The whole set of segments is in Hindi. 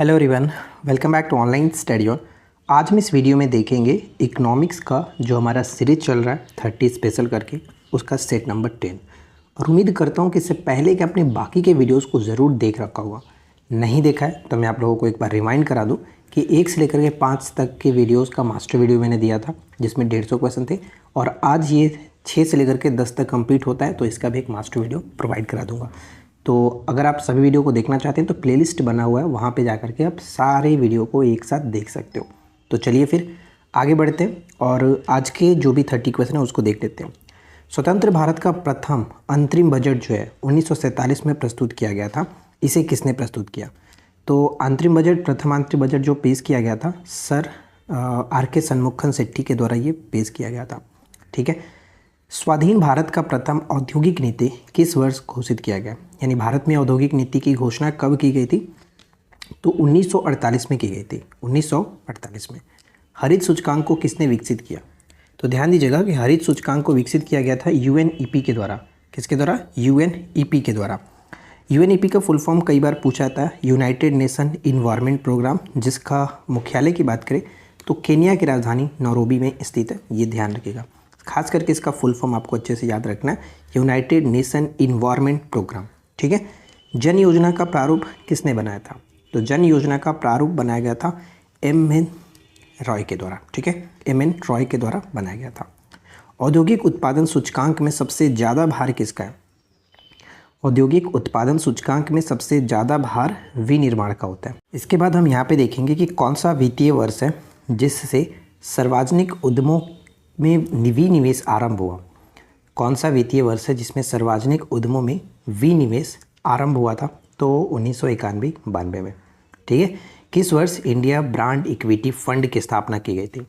Hello everyone, welcome back to online study on. आज हम इस वीडियो में देखेंगे इकोनॉमिक्स का जो हमारा सीरीज चल रहा है 30 स्पेशल करके, उसका सेट नंबर 10। और उम्मीद करता हूँ कि इससे पहले कि आपने बाकी के वीडियोस को ज़रूर देख रखा होगा। नहीं देखा है तो मैं आप लोगों को एक बार रिमाइंड करा दूँ कि 1 से लेकर के 5 तक के वीडियोज़ का मास्टर वीडियो मैंने दिया था जिसमें 150 क्वेश्चन थे, और आज ये 6 से लेकर के 10 तक कंप्लीट होता है तो इसका भी एक मास्टर वीडियो प्रोवाइड करा दूँगा। तो अगर आप सभी वीडियो को देखना चाहते हैं तो प्लेलिस्ट बना हुआ है, वहाँ पे जाकर के आप सारे वीडियो को एक साथ देख सकते हो। तो चलिए फिर आगे बढ़ते हैं और आज के जो भी 30 क्वेश्चन है उसको देख लेते हैं। स्वतंत्र भारत का प्रथम अंतरिम बजट जो है 1947 में प्रस्तुत किया गया था। इसे किसने प्रस्तुत किया? तो अंतरिम बजट, प्रथम अंतरिम बजट जो पेश किया गया था, सर आर.के. शनमुखम शेट्टी के द्वारा ये पेश किया गया था। ठीक है। स्वाधीन भारत का प्रथम औद्योगिक नीति किस वर्ष घोषित किया गया? यानी भारत में औद्योगिक नीति की घोषणा कब की गई थी? तो 1948 में की गई थी। 1948 में। हरित सूचकांक को किसने विकसित किया? तो ध्यान दीजिएगा कि हरित सूचकांक को विकसित किया गया था यूएनईपी के द्वारा। किसके द्वारा? यूएनईपी के द्वारा। यूएनईपी का फुल फॉर्म कई बार पूछा जाता है, यूनाइटेड नेशन इन्वायरमेंट प्रोग्राम, जिसका मुख्यालय की बात करें तो केन्या की राजधानी नैरोबी में स्थित है। ये ध्यान रखिएगा, खास करके इसका फुल फॉर्म आपको अच्छे से याद रखना है, यूनाइटेड नेशन इन्वायरमेंट प्रोग्राम। ठीक है। जन योजना का प्रारूप किसने बनाया था? तो जन योजना का प्रारूप बनाया गया था एम.एन. रॉय के द्वारा। ठीक है, एम.एन. रॉय के द्वारा बनाया गया था। औद्योगिक उत्पादन सूचकांक में सबसे ज़्यादा भार किसका है? औद्योगिक उत्पादन सूचकांक में सबसे ज़्यादा भार विनिर्माण का होता है। इसके बाद हम यहाँ पे देखेंगे कि कौन सा वित्तीय वर्ष है जिससे सार्वजनिक उद्यमों में विनिवेश आरंभ हुआ। कौन सा वित्तीय वर्ष है जिसमें सार्वजनिक उद्यमों में विनिवेश आरंभ हुआ था? तो 1991-92 में। ठीक है। किस वर्ष इंडिया ब्रांड इक्विटी फंड की स्थापना की गई थी?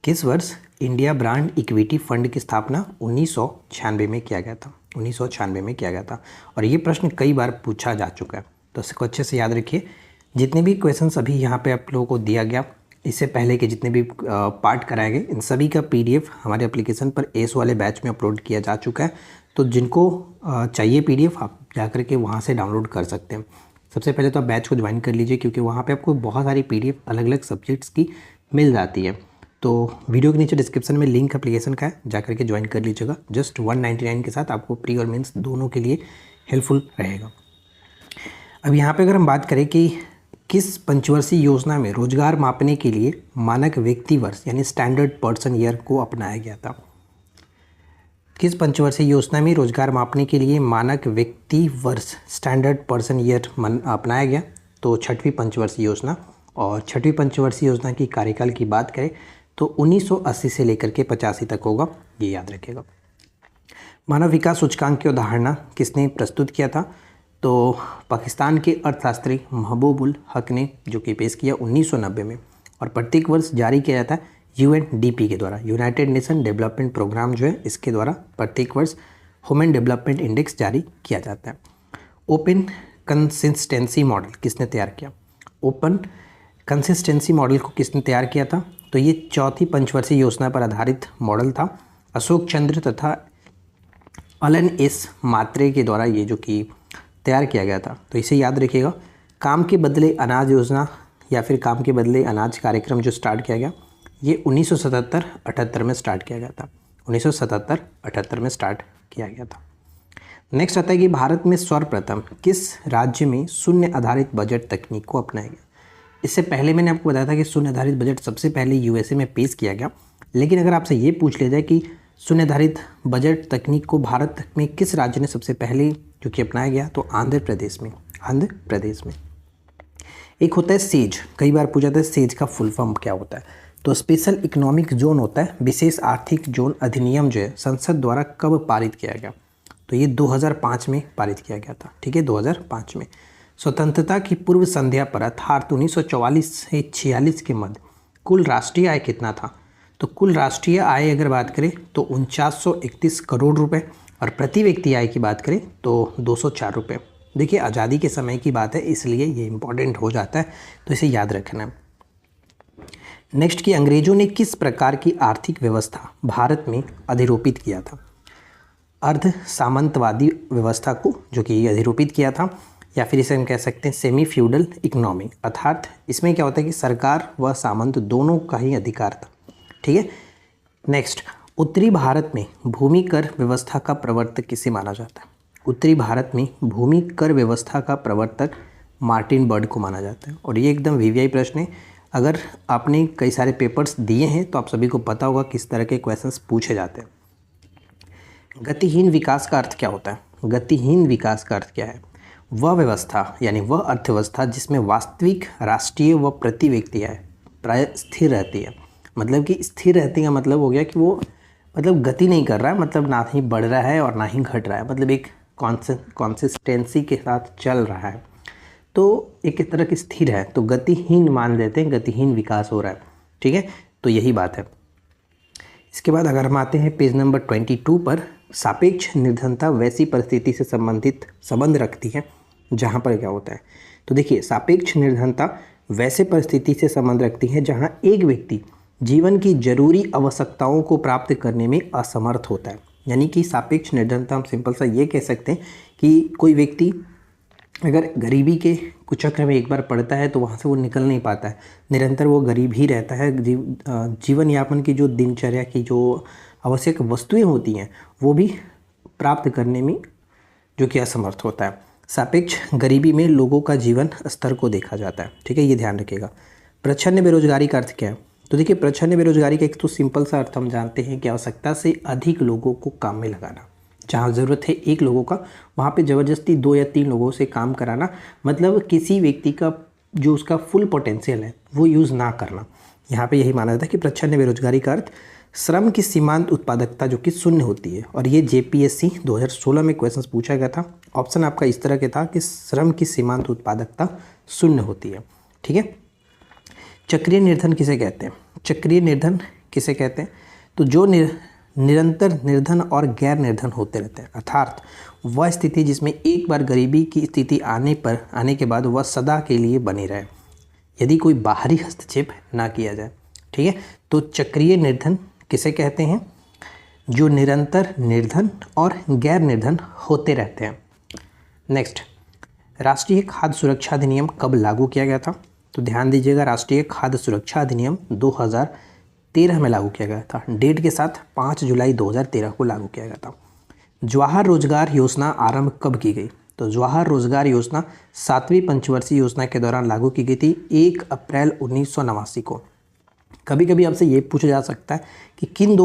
किस वर्ष इंडिया ब्रांड इक्विटी फंड की स्थापना 1996 में किया गया था? 1996 में किया गया था। और ये प्रश्न कई बार पूछा जा चुका है, तो इसको अच्छे से याद रखिए। जितने भी क्वेश्चन अभी यहाँ पे आप लोगों को दिया गया, इससे पहले के जितने भी पार्ट कराए गए, इन सभी का पीडीएफ हमारे एप्लीकेशन पर एस वाले बैच में अपलोड किया जा चुका है। तो जिनको चाहिए पीडीएफ, आप जाकर के वहाँ से डाउनलोड कर सकते हैं। सबसे पहले तो आप बैच को ज्वाइन कर लीजिए, क्योंकि वहाँ पे आपको बहुत सारी पीडीएफ अलग अलग सब्जेक्ट्स की मिल जाती है। तो वीडियो के नीचे डिस्क्रिप्शन में लिंक एप्लीकेशन का है, जाकर के ज्वाइन कर लीजिएगा। जस्ट 199 के साथ आपको प्री और मेंस दोनों के लिए हेल्पफुल रहेगा। अब यहाँ पर अगर हम बात करें कि किस पंचवर्षीय योजना में रोजगार मापने के लिए मानक व्यक्ति वर्ष यानी स्टैंडर्ड पर्सन ईयर को अपनाया गया था? किस पंचवर्षीय योजना में रोजगार मापने के लिए मानक व्यक्ति वर्ष स्टैंडर्ड पर्सन ईयर अपनाया गया? तो 6वीं पंचवर्षीय योजना। और 6वीं पंचवर्षीय योजना की कार्यकाल की बात करें तो 1980 से लेकर के 85 तक होगा, ये याद रखिएगा। मानव विकास सूचकांक की अवधारणा किसने प्रस्तुत किया था? तो पाकिस्तान के अर्थशास्त्री महबूबुल हक ने जो कि पेश किया 1990 में। और प्रत्येक वर्ष जारी किया जाता है यूएनडीपी के द्वारा, यूनाइटेड नेशन डेवलपमेंट प्रोग्राम जो है, इसके द्वारा प्रत्येक वर्ष ह्यूमन डेवलपमेंट इंडेक्स जारी किया जाता है। ओपन कंसिस्टेंसी मॉडल किसने तैयार किया? ओपन कंसिस्टेंसी मॉडल को किसने तैयार किया था? तो ये 4थी पंचवर्षीय योजना पर आधारित मॉडल था। अशोक चंद्र तथा अलन एस मात्रे के द्वारा ये जो कि तैयार किया गया था। तो इसे याद रखिएगा। काम के बदले अनाज योजना या फिर काम के बदले अनाज कार्यक्रम जो स्टार्ट किया गया, ये 1977-78 में स्टार्ट किया गया था। 1977-78 में स्टार्ट किया गया था। नेक्स्ट आता है कि भारत में सर्वप्रथम किस राज्य में शून्य आधारित बजट तकनीक को अपनाया गया? इससे पहले मैंने आपको बताया था कि शून्य आधारित बजट सबसे पहले यूएसए में पेश किया गया, लेकिन अगर आपसे ये पूछ लिया जाए कि शून्य आधारित बजट तकनीक को भारत में किस राज्य ने सबसे पहले जो कि अपनाया गया, तो आंध्र प्रदेश में। आंध्र प्रदेश में। एक होता है सेज, कई बार पूछा जाता है सेज का फुल फॉर्म क्या होता है? तो स्पेशल इकोनॉमिक जोन होता है। विशेष आर्थिक जोन अधिनियम जो है संसद द्वारा कब पारित किया गया? तो ये 2005 में पारित किया गया था। ठीक है, 2005 में। स्वतंत्रता की पूर्व संध्या पर अर्थात 1944 से 46 के मध्य कुल राष्ट्रीय आय कितना था? तो कुल राष्ट्रीय आय अगर बात करें तो 4931 करोड़ रुपए, और प्रति व्यक्ति आय की बात करें तो 204 रुपये। देखिए, आज़ादी के समय की बात है, इसलिए ये इंपॉर्टेंट हो जाता है, तो इसे याद रखना है। नेक्स्ट कि अंग्रेजों ने किस प्रकार की आर्थिक व्यवस्था भारत में अधिरोपित किया था? अर्ध सामंतवादी व्यवस्था को जो कि अधिरोपित किया था। या फिर इसे हम कह सकते हैं सेमी फ्यूडल इकोनॉमी, अर्थात इसमें क्या होता है कि सरकार व सामंत दोनों का ही अधिकार था। ठीक है। नेक्स्ट, उत्तरी भारत में भूमि कर व्यवस्था का प्रवर्तक किसे माना जाता है? उत्तरी भारत में भूमि कर व्यवस्था का प्रवर्तक मार्टिन बर्ड को माना जाता है। और ये एकदम वीवीआई प्रश्न है, अगर आपने कई सारे पेपर्स दिए हैं तो आप सभी को पता होगा किस तरह के क्वेश्चंस पूछे जाते हैं। गतिहीन विकास का अर्थ क्या होता है? गतिहीन विकास का अर्थ क्या है? वह व्यवस्था यानी वह अर्थव्यवस्था जिसमें वास्तविक राष्ट्रीय व प्रति व्यक्ति है प्राय स्थिर रहती है। मतलब कि स्थिर रहती का मतलब हो गया कि वो मतलब गति नहीं कर रहा है, मतलब ना ही बढ़ रहा है और ना ही घट रहा है, मतलब एक कॉन्सिस्टेंसी के साथ चल रहा है, तो एक तरह की स्थिर है, तो गतिहीन मान लेते हैं, गतिहीन विकास हो रहा है। ठीक है, तो यही बात है। इसके बाद अगर हम आते हैं पेज नंबर 22 पर, सापेक्ष निर्धनता वैसी परिस्थिति से संबंध रखती है जहाँ पर क्या होता है, तो देखिए सापेक्ष निर्धनता वैसे परिस्थिति से संबंध रखती है जहाँ एक व्यक्ति जीवन की जरूरी आवश्यकताओं को प्राप्त करने में असमर्थ होता है। यानी कि सापेक्ष निर्धनता हम सिंपल सा ये कह सकते हैं कि कोई व्यक्ति अगर गरीबी के कुचक्र में एक बार पड़ता है तो वहाँ से वो निकल नहीं पाता है, निरंतर वो गरीब ही रहता है। जीवन यापन की जो दिनचर्या की जो आवश्यक वस्तुएं होती हैं वो भी प्राप्त करने में जो कि असमर्थ होता है। सापेक्ष गरीबी में लोगों का जीवन स्तर को देखा जाता है। ठीक है, ये ध्यान रखिएगा। प्रच्छन्न बेरोजगारी का अर्थ क्या है? तो देखिए प्रच्छन्न बेरोजगारी का एक तो सिंपल सा अर्थ हम जानते हैं कि आवश्यकता से अधिक लोगों को काम में लगाना। जहाँ ज़रूरत है एक लोगों का वहाँ पे ज़बरदस्ती 2 या 3 लोगों से काम कराना, मतलब किसी व्यक्ति का जो उसका फुल पोटेंशियल है वो यूज़ ना करना। यहाँ पे यही माना जाता है कि प्रच्छन्न बेरोजगारी का अर्थ श्रम की सीमांत उत्पादकता जो कि शून्य होती है। और ये जेपीएससी 2016 में क्वेश्चन पूछा गया था। ऑप्शन आपका इस तरह के था कि श्रम की सीमांत उत्पादकता शून्य होती है। ठीक है। चक्रीय निर्धन किसे कहते हैं? चक्रीय निर्धन किसे कहते हैं? तो जो निरंतर निर्धन और गैर निर्धन होते रहते हैं, अर्थात वह स्थिति जिसमें एक बार गरीबी की स्थिति आने के बाद वह सदा के लिए बनी रहे, यदि कोई बाहरी हस्तक्षेप ना किया जाए। ठीक है, तो चक्रीय निर्धन किसे कहते हैं? जो निरंतर निर्धन और गैर निर्धन होते रहते हैं। नेक्स्ट, राष्ट्रीय खाद्य सुरक्षा अधिनियम कब लागू किया गया था? तो ध्यान दीजिएगा, राष्ट्रीय खाद्य सुरक्षा अधिनियम 2013 में लागू किया गया था। डेट के साथ 5 जुलाई 2013 को लागू किया गया था। जवाहर रोजगार योजना आरंभ कब की गई? तो जवाहर रोजगार योजना 7वीं पंचवर्षीय योजना के दौरान लागू की गई थी 1 अप्रैल 1989 को। कभी कभी आपसे ये पूछा जा सकता है कि किन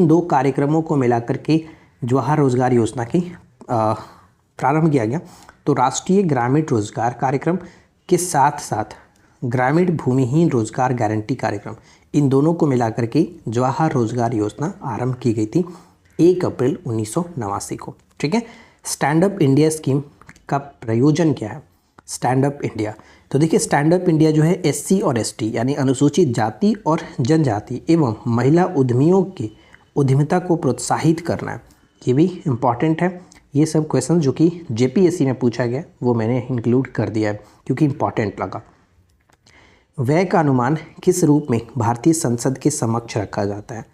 दो कार्यक्रमों को मिलाकर के जवाहर रोजगार योजना की प्रारंभ किया गया? तो राष्ट्रीय ग्रामीण रोजगार कार्यक्रम के साथ साथ ग्रामीण भूमिहीन रोजगार गारंटी कार्यक्रम, इन दोनों को मिलाकर के जवाहर रोजगार योजना आरंभ की गई थी 1 अप्रैल 1989 को। ठीक है। स्टैंड अप इंडिया स्कीम का प्रयोजन क्या है? स्टैंड अप इंडिया, तो देखिए स्टैंड अप इंडिया जो है एससी और एसटी यानी अनुसूचित जाति और जनजाति एवं महिला उद्यमियों की उद्यमिता को प्रोत्साहित करना है। ये भी इम्पॉर्टेंट है। ये सब क्वेश्चन जो कि जेपीएससी में पूछा गया वो मैंने इंक्लूड कर दिया है क्योंकि इम्पॉर्टेंट लगा। व्यय का अनुमान किस रूप में भारतीय संसद के समक्ष रखा जाता है?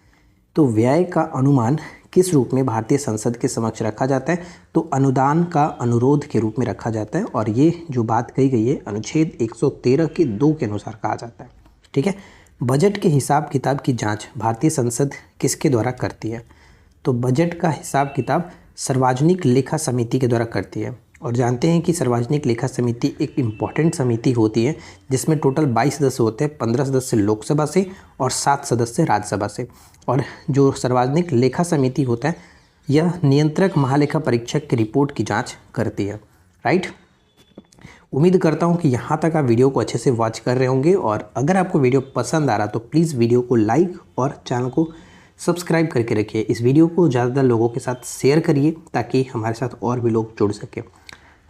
तो व्यय का अनुमान किस रूप में भारतीय संसद के समक्ष रखा जाता है? तो अनुदान का अनुरोध के रूप में रखा जाता है। और ये जो बात कही गई है अनुच्छेद 113 के 2 के अनुसार कहा जाता है। ठीक है। बजट के हिसाब किताब की जांच भारतीय संसद किसके द्वारा करती है? तो बजट का हिसाब किताब सार्वजनिक लेखा समिति के द्वारा करती है। और जानते हैं कि सार्वजनिक लेखा समिति एक इम्पॉर्टेंट समिति होती है जिसमें टोटल 22 सदस्य होते हैं, 15 सदस्य लोकसभा से और 7 सदस्य राज्यसभा से। और जो सार्वजनिक लेखा समिति होता है यह नियंत्रक महालेखा परीक्षक की रिपोर्ट की जांच करती है। राइट। उम्मीद करता हूं कि यहाँ तक आप वीडियो को अच्छे से वॉच कर रहे होंगे। और अगर आपको वीडियो पसंद आ रहा तो प्लीज़ वीडियो को लाइक और चैनल को सब्सक्राइब करके रखिए। इस वीडियो को ज़्यादातर लोगों के साथ शेयर करिए ताकि हमारे साथ और भी लोग जुड़ सकें।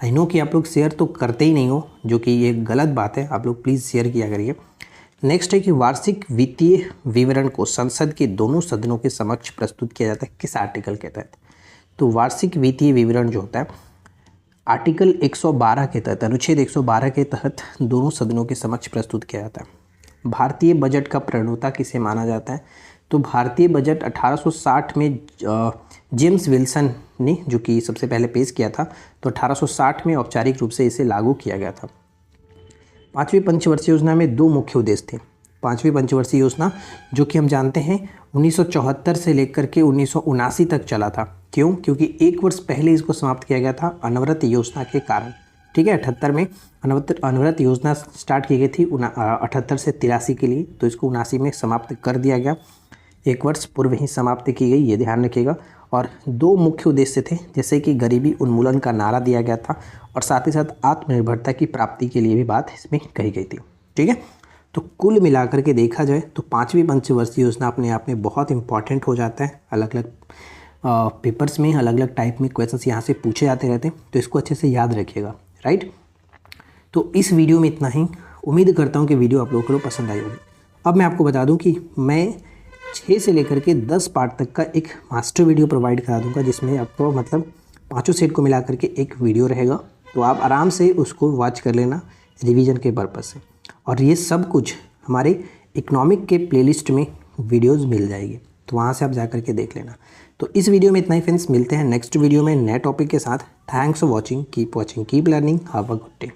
आई नो कि आप लोग शेयर तो करते ही नहीं हो, जो कि ये गलत बात है। आप लोग प्लीज़ शेयर किया करिए। नेक्स्ट है कि वार्षिक वित्तीय विवरण को संसद के दोनों सदनों के समक्ष प्रस्तुत किया जाता है किस आर्टिकल के तहत? तो वार्षिक वित्तीय विवरण जो होता है आर्टिकल 112 के तहत, अनुच्छेद 112 के तहत दोनों सदनों के समक्ष प्रस्तुत किया जाता है। भारतीय बजट का प्रणेता किसे माना जाता है? तो भारतीय बजट 1860 में जेम्स विल्सन ने जो कि सबसे पहले पेश किया था, तो 1860 में औपचारिक रूप से इसे लागू किया गया था। पाँचवीं पंचवर्षीय योजना में दो मुख्य उद्देश्य थे। पाँचवीं पंचवर्षीय योजना जो कि हम जानते हैं 1974 से लेकर के 1979 तक चला था। क्यों? क्योंकि एक वर्ष पहले इसको समाप्त किया गया था अनवरत योजना के कारण। ठीक है, 78 में अनवरत योजना स्टार्ट की गई थी 78 से 83 के लिए, तो इसको 79 में समाप्त कर दिया गया। एक वर्ष पूर्व ही समाप्त की गई, ये ध्यान रखिएगा। और दो मुख्य उद्देश्य थे, जैसे कि गरीबी उन्मूलन का नारा दिया गया था और साथ ही साथ आत्मनिर्भरता की प्राप्ति के लिए भी बात इसमें कही गई थी। ठीक है, तो कुल मिलाकर के देखा जाए तो पाँचवीं पंचवर्षीय योजना अपने आप में बहुत इंपॉर्टेंट हो जाता है। अलग अलग पेपर्स में अलग अलग टाइप में क्वेश्चंस यहाँ से पूछे जाते रहते हैं, तो इसको अच्छे से याद रखिएगा। राइट, तो इस वीडियो में इतना ही। उम्मीद करता हूँ कि वीडियो आप लोगों को पसंद आई होगी। अब मैं आपको बता दूँ कि मैं 6 से लेकर के 10 पार्ट तक का एक मास्टर वीडियो प्रोवाइड करा दूंगा, जिसमें आपको मतलब पाँचों सेट को मिला करके एक वीडियो रहेगा, तो आप आराम से उसको वॉच कर लेना रिवीजन के पर्पज़ से। और ये सब कुछ हमारे इकोनॉमिक के प्लेलिस्ट में वीडियोस मिल जाएगी, तो वहाँ से आप जा करके देख लेना। तो इस वीडियो में इतना ही फ्रेंड्स, मिलते हैं नेक्स्ट वीडियो में नए टॉपिक के साथ। Thanks for watching, keep learning, have a good day.